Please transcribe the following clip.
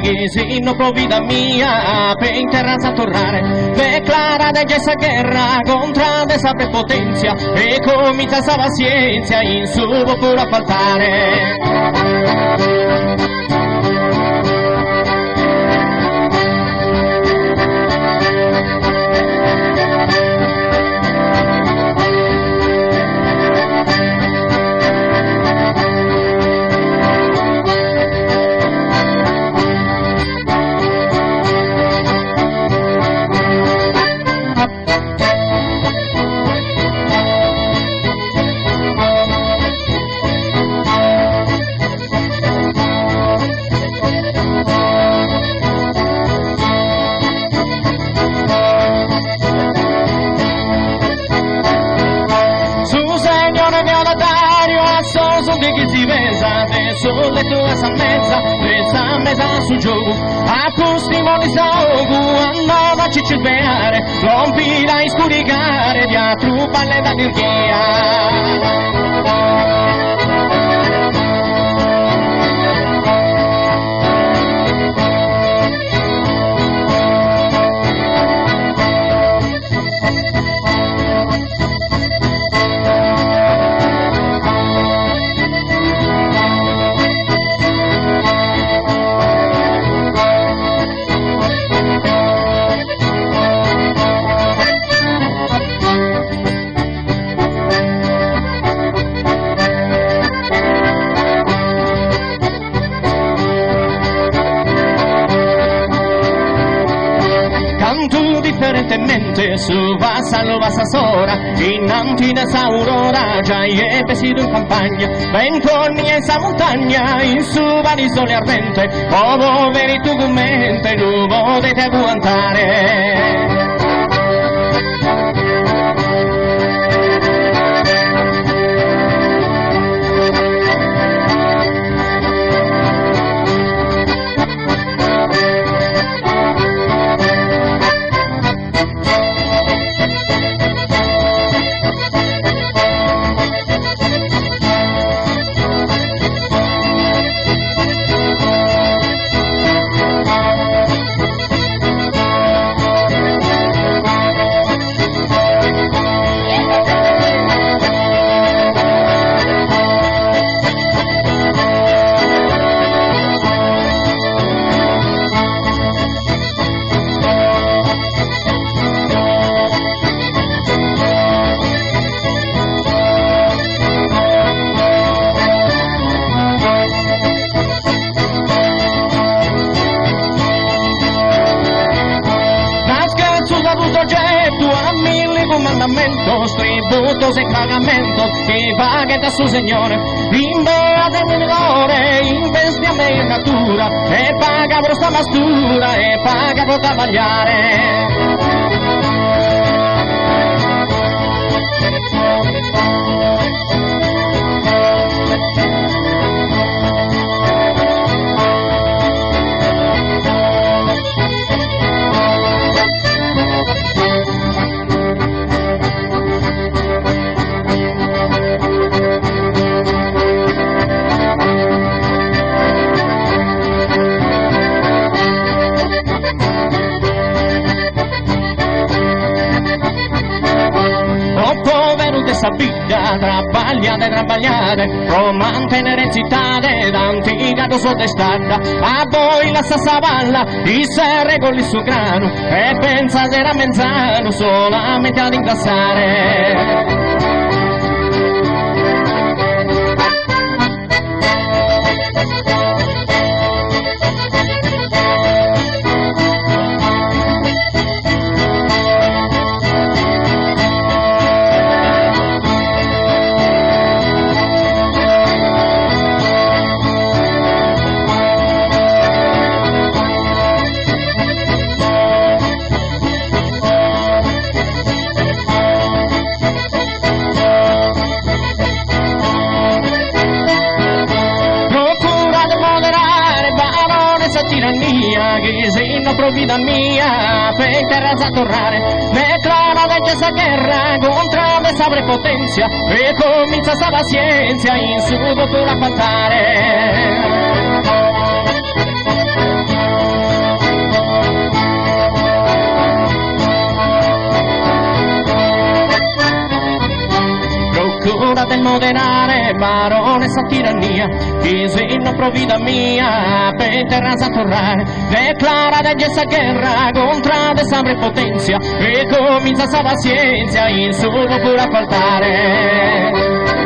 que si no por vida mía, pe interras a torrare, declara de esa guerra contra esa prepotencia, e comienza esa paciencia, in subo puro a faltare. Che si vesa, sulle tue esa mesa su gioco, a costimo di saugu, a nova cicilbeare, rompila e scuricare, dietro palle da dirghia. Differentemente su basa lo basa sora, innanti da saurora, già è vestito in campagna, ben corni e sa montagna, in su vari sole ardente, come veri tu commente, tu potete guantare. Comandamentos, tributos y pagamentos que paguen a su Señor, invea de mi valore, investe in natura, e paga per sta mastura, e paga per travagliare. Vita, trabagliate, per mantenere in città d'antica soddestata, a voi la stessa palla, i serre con il suo grano, e pensa se era menzano solamente ad incassare. Che se non provvida mia per terra a tornare, declara de esa guerra contra esa prepotencia, e comienza esa paciencia in su pura faltare. trono denare, baronessa tirannia, chi se non provvida mia, per terra sa torrare, declara de esa guerra contra de esa prepotencia, e comincia sa paciencia, in suo pura faltare.